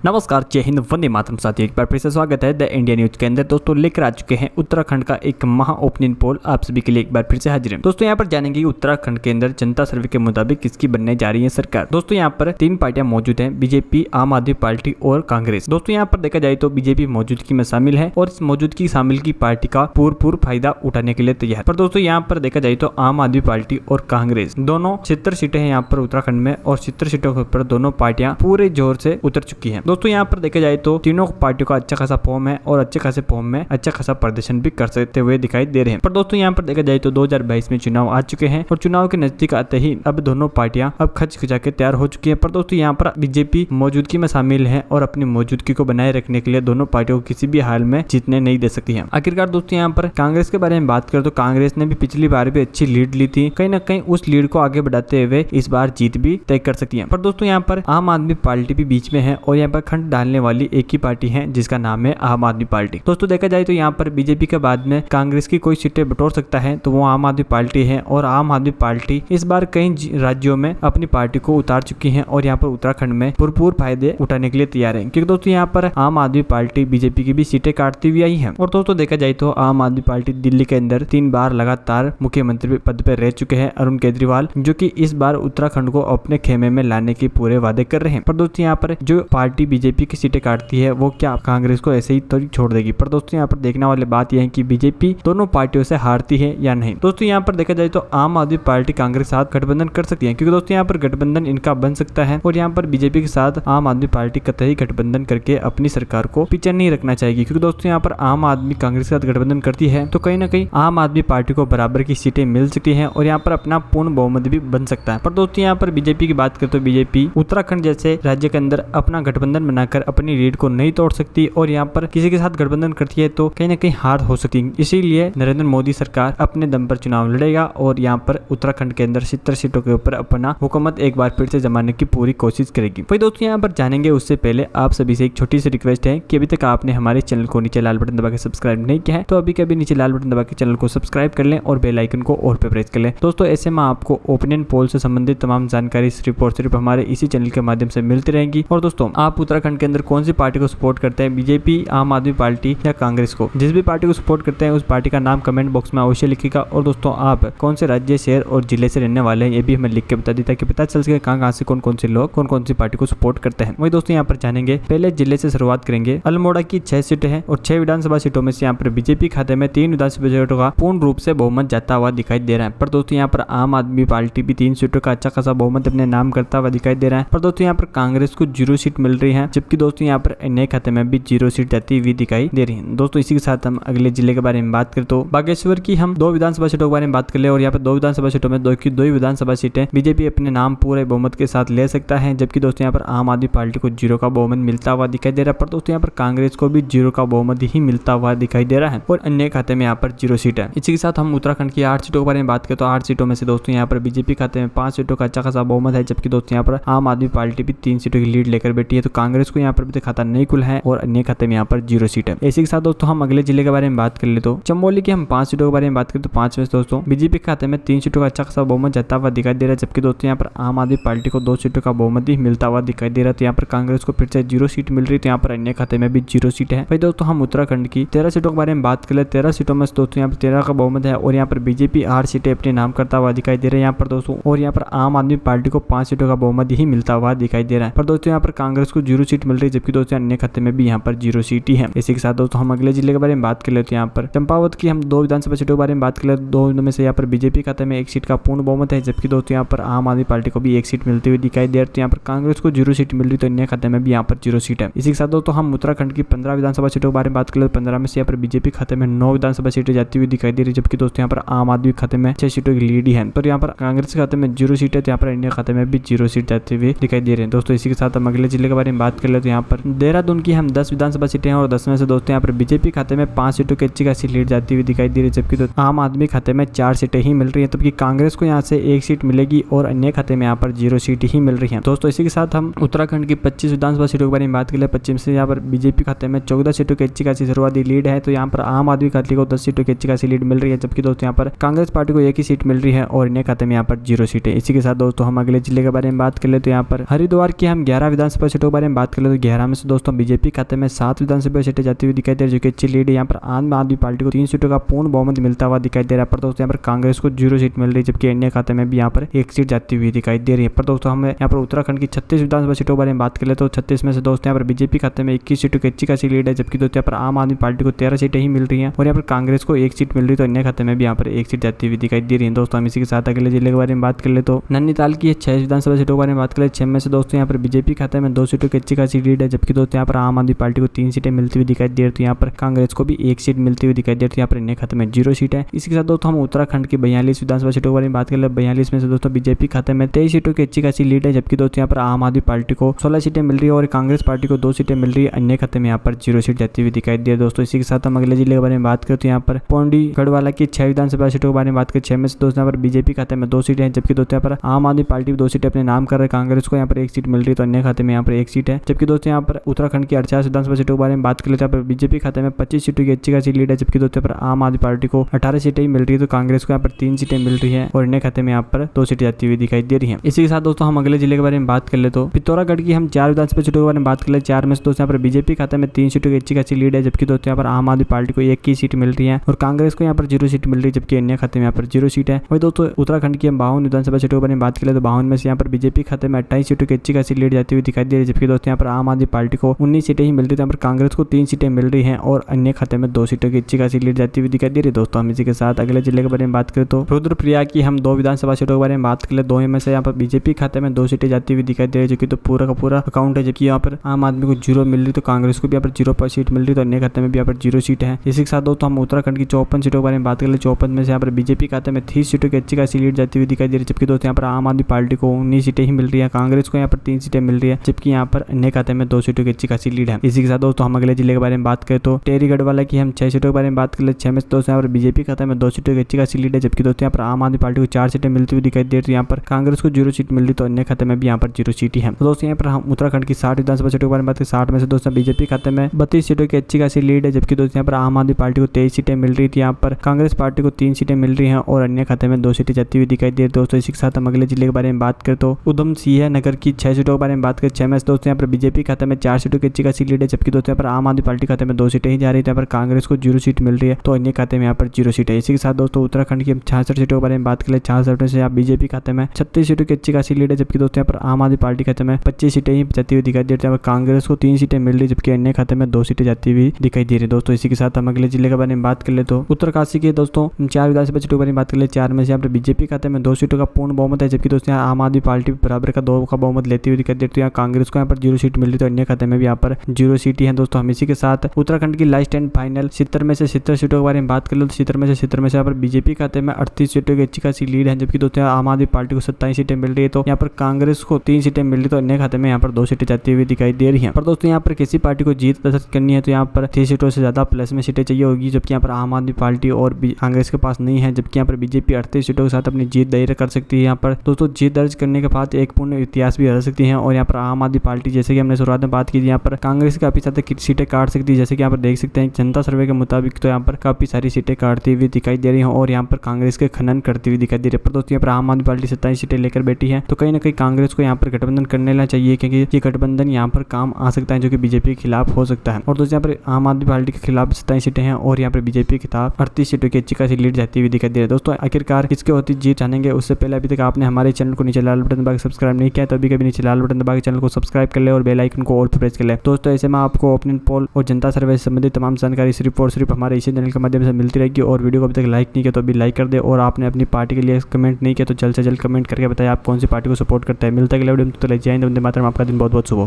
नमस्कार, जय हिंद, वंदे मातरम साथियों। एक बार फिर से स्वागत है द इंडिया न्यूज के अंदर। दोस्तों लेकर आ चुके हैं उत्तराखंड का एक महा ओपिनियन पोल आप सभी के लिए एक बार फिर से हाजिर है। दोस्तों यहाँ पर जानेंगे कि उत्तराखंड के अंदर जनता सर्वे के मुताबिक किसकी बनने जा रही है सरकार। दोस्तों यहाँ पर 3 पार्टियां मौजूद हैं, बीजेपी, आम आदमी पार्टी और कांग्रेस। दोस्तों यहाँ पर देखा जाए तो बीजेपी मौजूदगी में शामिल है और इस मौजूदगी शामिल की पार्टी का पूर्ण फायदा उठाने के लिए तैयार। पर दोस्तों यहाँ पर देखा जाए तो आम आदमी पार्टी और कांग्रेस दोनों 76 सीटें हैं यहाँ पर उत्तराखंड में, और 76 सीटों के ऊपर दोनों पार्टियां पूरे जोर से उतर चुकी है। दोस्तों यहाँ पर देखा जाए तो तीनों पार्टियों का अच्छा खासा फॉर्म है और अच्छे खासे फॉर्म में अच्छा खासा प्रदर्शन भी कर सकते हुए दिखाई दे रहे हैं। पर दोस्तों यहाँ पर देखा जाए तो 2022 में चुनाव आ चुके हैं और चुनाव के नजदीक आते ही अब दोनों पार्टियां अब खच खचा के तैयार हो चुकी है। पर दोस्तों यहाँ पर बीजेपी मौजूदगी में शामिल है और अपनी मौजूदगी को बनाए रखने के लिए दोनों पार्टियों को किसी भी हाल में जीतने नहीं दे सकती है। आखिरकार दोस्तों यहाँ पर कांग्रेस के बारे में बात करें तो कांग्रेस ने भी पिछली बार भी अच्छी लीड ली थी, कहीं ना कहीं उस लीड को आगे बढ़ाते हुए इस बार जीत भी तय कर सकती है। पर दोस्तों यहाँ पर आम आदमी पार्टी भी बीच में है और यहाँ पर खंड डालने वाली एक ही पार्टी है जिसका नाम है आम आदमी पार्टी। दोस्तों देखा जाए तो यहाँ पर बीजेपी के बाद में कांग्रेस की कोई सीटें बटोर सकता है तो वो आम आदमी पार्टी है, और आम आदमी पार्टी इस बार कई राज्यों में अपनी पार्टी को उतार चुकी है और यहाँ पर उत्तराखंड में भरपूर फायदे उठाने के लिए तैयार है, क्योंकि दोस्तों यहाँ पर आम आदमी पार्टी बीजेपी की भी सीटें काटती हुई आई है। और दोस्तों देखा जाए तो आम आदमी पार्टी दिल्ली के अंदर 3 बार लगातार मुख्यमंत्री पद पर रह चुके हैं अरुण केजरीवाल, जो कि इस बार उत्तराखंड को अपने खेमे में लाने के पूरे वादे कर रहे हैं। पर दोस्तों यहाँ पर जो पार्टी बीजेपी की सीटें काटती है वो क्या कांग्रेस को ऐसे ही तो छोड़ देगी। पर दोस्तों यहाँ पर देखने वाली बात यह है कि बीजेपी दोनों पार्टियों से हारती है या नहीं। दोस्तों यहाँ पर देखा जाए तो आम आदमी पार्टी कांग्रेस के साथ गठबंधन कर सकती है, क्योंकि दोस्तों यहाँ पर गठबंधन इनका बन सकता है और यहाँ पर बीजेपी के साथ आम आदमी पार्टी कतई गठबंधन करके अपनी सरकार को पीछे नहीं रखना चाहिए, क्योंकि दोस्तों यहाँ पर आम आदमी कांग्रेस के साथ गठबंधन करती है तो कहीं ना कहीं आम आदमी पार्टी को बराबर की सीटें मिल सकती है और यहाँ पर अपना पूर्ण बहुमत भी बन सकता है। पर दोस्तों यहाँ पर बीजेपी की बात करें तो बीजेपी उत्तराखंड जैसे राज्य के अंदर अपना गठबंधन बनाकर अपनी लीड को नहीं तोड़ सकती और यहाँ पर किसी के साथ गठबंधन करती है तो कहीं ना कहीं हार हो सकती है। इसीलिए नरेंद्र मोदी सरकार अपने दम पर चुनाव लड़ेगा और यहाँ पर उत्तराखंड के अंदर 70 सीटों के ऊपर अपना हुकूमत एक बार फिर से जमाने की पूरी कोशिश करेगी। वही दोस्तों यहाँ पर जानेंगे उससे पहले आप सभी से एक छोटी सी रिक्वेस्ट है कि अभी तक आपने हमारे चैनल को नीचे लाल बटन दबा के सब्सक्राइब नहीं किया है तो अभी कभी नीचे लाल बटन दबा के चैनल को सब्सक्राइब कर लें और बेल आइकन को और पे प्रेस कर लें। दोस्तों ऐसे में आपको ओपिनियन पोल से संबंधित तमाम जानकारी सिर्फ और सिर्फ हमारे इसी चैनल के माध्यम से मिलती रहेगी। और दोस्तों आप उत्तराखंड के अंदर कौन सी पार्टी को सपोर्ट करते हैं, बीजेपी, आम आदमी पार्टी या कांग्रेस को? जिस भी पार्टी को सपोर्ट करते हैं उस पार्टी का नाम कमेंट बॉक्स में अवश्य लिखिएगा। और दोस्तों आप कौन से राज्य, शहर और जिले से रहने वाले हैं ये भी हमें लिख के बता दी ताकि पता चल सके कहाँ से कौन कौन से लोग कौन कौन सी पार्टी को सपोर्ट करते हैं। वही दोस्तों यहाँ पर जानेंगे, पहले जिले से शुरुआत करेंगे। अल्मोड़ा की 6 सीटें हैं और 6 विधानसभा सीटों में से यहाँ पर बीजेपी खाते में 3 विधानसभा सीटों का पूर्ण रूप से बहुमत जाता हुआ दिखाई दे रहा है। पर दोस्तों यहाँ पर आम आदमी पार्टी भी 3 सीटों का अच्छा खासा बहुमत अपने नाम करता हुआ दिखाई दे रहा है। पर दोस्तों यहाँ पर कांग्रेस को 0 सीट मिल रही है, जबकि दोस्तों यहाँ पर नए खाते में भी 0 सीट जाती हुई दिखाई दे रही है। दोस्तों इसी के साथ हम अगले जिले के बारे में बात करें तो बागेश्वर की हम 2 विधानसभा सीटों के बारे में बात कर ले, और यहाँ पर 2 विधानसभा सीटों में 2 ही विधानसभा सीटें बीजेपी अपने नाम पूरे बहुमत के साथ ले सकता है, जबकि दोस्तों यहाँ पर आम आदमी पार्टी को 0 का बहुमत मिलता हुआ दिखाई दे रहा है। पर दोस्तों यहाँ पर कांग्रेस को भी 0 का बहुमत ही मिलता हुआ दिखाई दे रहा है और अन्य खाते में यहाँ पर 0 सीट है। इसी के साथ हम उत्तराखंड की 8 सीटों के बारे में बात करें तो 8 सीटों में से दोस्तों यहाँ पर बीजेपी खाते में 5 सीटों का अच्छा खासा बहुमत है, जबकि दोस्तों यहाँ पर आम आदमी पार्टी भी 3 सीटों की लीड लेकर बैठी है। तो कांग्रेस को यहाँ पर भी खाता नहीं खुला है और अन्य खाते में यहाँ पर 0 सीट है। इसी के साथ दोस्तों हम अगले जिले के बारे में बात कर ले तो चमोली की हम 5 सीटों के बारे में बात करें तो 5 में से दोस्तों बीजेपी खाते में 3 सीटों का अच्छा खासा बहुमत जाता हुआ दिखाई दे रहा है, जबकि दोस्तों यहाँ पर आम आदमी पार्टी को 2 सीटों का बहुमत ही मिलता हुआ दिखाई दे रहा है। तो यहाँ पर कांग्रेस को फिर से 0 सीट मिल रही, तो यहाँ पर अन्य खाते में भी 0 सीट है। भाई दोस्तों हम उत्तराखंड की 13 सीटों के बारे में बात कर ले। 13 सीटों में दोस्तों यहाँ पर 13 का बहुमत है और यहाँ पर बीजेपी 8 सीटें अपने नाम करता हुआ दिखाई दे रहा है यहाँ पर दोस्तों, और यहाँ पर आम आदमी पार्टी को 5 सीटों का बहुमत ही मिलता हुआ दिखाई दे रहा है। पर दोस्तों यहाँ पर कांग्रेस को 0 सीट मिल रही है, जबकि दोस्तों अन्य खाते में भी यहाँ पर 0 सीट ही है। इसी के साथ दोस्तों हम अगले जिले के बारे में बात कर लेते हैं। यहाँ पर चंपावत की हम 2 विधानसभा सीटों के बारे में बात कर ले। 2 में से यहाँ पर बीजेपी खाते में 1 सीट का पूर्ण बहुमत है, जबकि दोस्तों यहाँ पर आम आदमी पार्टी को भी 1 सीट मिलती हुई दिखाई दे रही है। तो यहाँ पर कांग्रेस को 0 सीट मिल रही, तो अन्य खाते में भी यहाँ पर 0 सीट है। इसी के साथ दोस्तों हम उत्तराखंड की 15 विधानसभा सीटों के बारे में बात कर ले। 15 में से यहाँ पर बीजेपी खाते में 9 विधानसभा सीटें जाती हुई दिखाई दे रही, जबकि दोस्तों यहाँ पर आम आदमी खाते में 6 सीटों की लीड ही है। तो यहाँ पर कांग्रेस खाते में 0 सीट है, तो यहाँ पर अन्य खाते में भी 0 सीट जाती हुई दिखाई दे रहे हैं। दोस्तों इसी के साथ हम अगले जिले के बारे में बात कर ले तो यहाँ पर देहरादून की हम 10 विधानसभा सीटें हैं और 10 में से दोस्तों यहाँ पर बीजेपी खाते में 5 सीटों की अच्छी खासी लीड जाती हुई दिखाई दे रही है, जबकि आम आदमी खाते में 4 सीटें ही मिल रही है, जबकि कांग्रेस को यहाँ से 1 सीट मिलेगी और अन्य खाते में यहाँ पर 0 सीट ही मिल रही है। दोस्तों इसी के साथ हम उत्तराखंड की 25 विधानसभा सीटों के बारे में बात कर ले। 25 से यहाँ पर बीजेपी खाते में 14 सीटों की अच्छी खासी शुरुआती लीड है, तो यहाँ पर आम आदमी खाते को 10 सीटों की अच्छी खासी लीड मिल रही है, जबकि दोस्तों यहाँ पर कांग्रेस पार्टी को 1 ही सीट मिल रही है और अन्य खाते में यहाँ पर 0 सीट है। इसी के साथ दोस्तों हम अगले जिले के बारे में बात कर ले तो यहाँ पर हरिद्वार की हम 11 विधानसभा सीटों के बारे में बारे में बात कर ले तो 11 में से दोस्तों बीजेपी खाते में 7 विधानसभा सीटें जाती हुई दिखाई दे रही है, जो कि अच्छी लीड है। यहाँ पर आम आदमी पार्टी को 3 सीटों का पूर्ण बहुमत मिलता हुआ दिखाई दे रहा है। पर दोस्तों यहाँ पर कांग्रेस को 0 सीट मिल रही है, जबकि इंडिया खाते में भी यहाँ पर 1 सीट जाती हुई दिखाई दे रही है। पर दोस्तों हमें यहाँ पर उत्तराखंड की 36 विधानसभा सीटों के बारे में बात कर ले तो 36 में से दोस्तों यहाँ पर बीजेपी खाते में 21 सीटों की अच्छी खासी लीड है, जबकि दोस्तों यहाँ पर आम आदमी पार्टी को 13 सीटें ही मिल रही है और यहाँ पर कांग्रेस को 1 सीट मिल रही है। तो इंडिया खाते में भी यहाँ पर 1 सीट जाती हुई दिखाई दे रही है। दोस्तों हम इसी के साथ अगले जिले के बारे में बात कर ले तो नैनीताल की 6 विधानसभा सीटों के बारे में बात करें। 6 में से दोस्तों यहाँ पर बीजेपी खाते में 2 सीटों की अच्छी खासी लीड है, जबकि दोस्तों यहाँ पर आम आदमी पार्टी को 3 सीटें मिलती हुई दिखाई दे रही है। यहाँ पर कांग्रेस को भी 1 सीट मिलती हुई दिखाई दे रही है। यहाँ पर इंडिया खाते में 0 सीट है। इसी के साथ दोस्तों हम उत्तराखंड की 42 विधानसभा सीटों के बारे में बात करें। 42 में से दोस्तों बीजेपी खाते में 23 सीटों की अच्छी खासी लीड है, जबकि दोस्तों यहाँ पर आम आदमी पार्टी को 16 सीटें मिल रही है और कांग्रेस पार्टी को 2 सीटें मिल रही है। अन्य खाते में यहाँ पर 0 सीट जाती हुई दिखाई दे रही है। दोस्तों इसी के साथ हम अगले जिले के बारे में बात करें तो यहाँ पर पौंडी गढ़वाला की 6 विधानसभा सीटों के बारे में बात करें। 6 में से दोस्तों यहाँ पर बीजेपी खाते में 2 सीटें हैं, जबकि दोस्तों यहाँ पर आम आदमी पार्टी 2 सीटें अपने नाम कर रहे हैं। कांग्रेस को यहाँ पर 1 सीट मिल रही है, तो अन्य खाते में यहाँ पर 1 सीट है। जबकि दोस्तों यहाँ पर उत्तराखंड की 48 विधानसभा सीटों के बारे में बात कर लेते हैं। यहाँ पर बीजेपी खाते में 25 सीटों की अच्छी खासी लीड है, जबकि दोस्तों यहाँ पर आम आदमी पार्टी को 18 सीटें ही मिल रही है। तो कांग्रेस को यहाँ पर 3 सीटें मिल रही है और अन्य खाते में यहाँ पर 2 सीटें जाती हुई दिखाई दे रही है। इसी के साथ दोस्तों हम अगले जिले के बारे में बात कर ले तो पिथौरागढ़ की हम 4 विधानसभा सीटों के बारे में बात कर ले। 4 में से दोस्तों यहाँ पर बीजेपी खाते में 3 सीटों की अच्छी खासी लीड है, जबकि दोस्तों यहाँ पर आम आदमी पार्टी को 1 की सीट मिल रही है और कांग्रेस को यहाँ पर 0 सीट मिल रही है, जबकि अन्य खाते में यहाँ पर 0 सीट है। वही दोस्तों उत्तराखंड की हम 52 विधानसभा सीटों के बारे में बात करें तो 52 में से यहाँ पर बीजेपी खाते में 28 सीटों की अच्छी खासी लीड जाती हुई दिखाई दे रही है, जबकि दोस्तों यहाँ पर आम आदमी पार्टी को 19 सीटें ही मिल रही है। यहाँ पर कांग्रेस को 3 सीटें मिल रही है और अन्य खाते में 2 सीटों की अच्छी खासी लीड जाती हुई दिखाई दे रही है। दोस्तों हम इसी के साथ अगले जिले के बारे में बात करें तो रुद्रप्रयाग की हम 2 विधानसभा सीटों के बारे में बात करें। 2 में से यहाँ पर बीजेपी खाते में 2 सीटें जाती हुई दिखाई दे रही है, जो कि तो पूरा का पूरा अकाउंट है। जबकि यहाँ पर आम आदमी को 0 मिल रही, तो कांग्रेस को भी यहाँ पर 0 पर सीट मिल रही, तो अन्य खाते में भी यहाँ पर 0 सीट है। इसी के साथ दोस्तों हम उत्तराखंड की 54 सीटों के बारे में बात करें। 54 में से यहाँ पर बीजेपी खाते में 30 सीटों की अच्छी खासी लीड जाती हुई दिखाई दे रही है, जबकि दोस्तों यहाँ पर आम आदमी पार्टी को 19 सीटें ही मिल रही है। कांग्रेस को यहाँ पर 3 सीटें मिल रही है, जबकि यहाँ पर अन्य खाते में 2 सीटों की अच्छी खासी लीड है। इसी के साथ दोस्तों हम अगले जिले के बारे में बात करें तो टेरी गढ़वाला की हम 6 सीटों के बारे में बात करें। 6 में से दोस्तों यहाँ पर बीजेपी खाते में 2 सीटों की अच्छी खासी लीड है, जबकि दोस्तों यहाँ पर आम आदमी पार्टी को 4 सीटें मिलती हुई दिखाई दे रही है। यहाँ पर कांग्रेस को 0 सीट मिल रही, तो अन्य खाते में भी यहाँ पर 0 सीट ही है। तो दोस्तों यहाँ पर हम उत्तराखंड की 60 विधानसभा सीटों के बारे में बात करें। 60 में से दोस्तों बीजेपी खाते में 32 सीटों की अच्छी खासी लीड है, जबकि दोस्तों यहाँ पर आम आदमी पार्टी को 23 सीटें मिल रही थी। यहाँ पर कांग्रेस पार्टी को 3 सीटें मिल रही हैं और अन्य खाते में 2 सीटें जाती हुई दिखाई दे रही है। दोस्तों इसी के साथ हम अगले जिले के बारे में बात करें तो उधम सिंह नगर की 6 सीटों के बारे में बात करें। 6 में से दोस्तों यहाँ पर बीजेपी खाते में 4 सीटों की अच्छी खासी लीड है, जबकि दोस्तों यहाँ पर आम आदमी पार्टी खाते में 2 सीटें ही जा रही थी। यहाँ पर कांग्रेस को 0 सीट मिल रही है, तो अन्य खाते में यहाँ पर 0 सीट है। इसी के साथ दोस्तों उत्तराखंड की 66 सीटों के बारे में बात करें। 66 में से आप बीजेपी खाते में 36 सीटों की अच्छी खासी लीड है, जबकि दोस्तों यहाँ पर आम आदमी पार्टी खाते में 25 सीटें ही जाती हुई दिखाई दे रही है। कांग्रेस को 3 सीटें मिल रही, जबकि अन्य खाते में 2 सीटें जाती हुई दिखाई दे रही है। दोस्तों इसी के साथ हम अगले जिले के बारे में बात कर ले तो उत्तरकाशी के दोस्तों 4 विधानसभा सीटों के बारे में बात कर ले। 4 में से यहाँ पर बीजेपी खाते में 2 सीटों का पूर्ण बहुमत है, जबकि दोस्तों यहाँ आम आदमी पार्टी बराबर का 2 का बहुमत लेती हुई दिखाई दे रही है। यहाँ कांग्रेस को यहाँ पर 0 सीट मिल रही, तो अन्य खाते में भी यहाँ पर 0 सीट ही है। दोस्तों हम इसी के साथ उत्तराखंड की लास्ट एंड फाइनल 70 में से 70 सीटों के बारे में बात कर ले तो 70 में से यहाँ पर बीजेपी खाते में 38 सीटों की अच्छी खासी लीड है, जबकि दोस्तों आम आदमी पार्टी को 27 सीटें मिल रही है। तो यहाँ पर कांग्रेस को 3 सीटें मिल रही, तो अन्य खाते में यहाँ पर 2 सीटें जाती हुई दिखाई दे रही है। पर दोस्तों यहाँ पर किसी पार्टी को जीत दर्ज करनी है तो यहाँ पर 3 सीटों से ज्यादा प्लस में सीटें चाहिए होगी, जबकि यहाँ पर आम आदमी पार्टी और कांग्रेस के पास नहीं है। जबकि यहाँ पर बीजेपी 38 सीटों के साथ अपनी जीत दर्ज कर सकती है। यहाँ पर दोस्तों जीत दर्ज करने के बाद एक पूर्ण इतिहास भी हरा सकती है। और यहाँ पर आम आदमी पार्टी, जैसे कि हमने शुरुआत में बात की थी, यहाँ पर कांग्रेस काफी ज्यादा सीटें काट सकती है। जैसे कि यहाँ पर देख सकते हैं जनता सर्वे के मुताबिक तो यहाँ पर काफी सारी सीटें काटती हुई दिखाई दे रही है और यहाँ पर कांग्रेस के खनन करती हुई दिखाई दे रही है। पर दोस्तों यहाँ पर आम आदमी पार्टी 27 सीटें लेकर बैठी है, तो कहीं ना कहीं कांग्रेस को यहाँ पर गठबंधन करने लेना चाहिए, क्योंकि ये गठबंधन यहाँ पर काम आ सकता है, जो कि बीजेपी के खिलाफ हो सकता है। और दोस्तों यहाँ पर आम आदमी पार्टी के खिलाफ 27 सीटें हैं और यहाँ पर बीजेपी के खिलाफ 38 सीटों की अच्छी खासी लीड जाती हुई दिखाई दे रही है। दोस्तों आखिरकार किसके होती जीत जानेंगे, उससे पहले अभी तक आपने हमारे चैनल को नीचे लाल बटन दबा के सब्सक्राइब नहीं किया तो अभी कभी नीचे लाल बटन दबा के चैनल को सब्सक्राइब कर ले और बेल आइकन को ऑल पर प्रेस कर ले। दोस्तों ऐसे में आपको ओपिनियन पोल और जनता सर्वे से संबंधित तमाम जानकारी सिर्फ और सिर्फ हमारे इसी चैनल के माध्यम से मिलती रहेगी। और वीडियो को अभी तक लाइक नहीं किया तो अभी लाइक कर दे, और आपने अपनी पार्टी के लिए कमेंट नहीं किया तो जल्द से जल्द कमेंट करके बताएं आप कौन सी पार्टी को सपोर्ट करते हैं। मिलता है अगले वीडियो में, तो जय हिंद, वंदे मातरम। आपका दिन बहुत बहुत शुभ हो।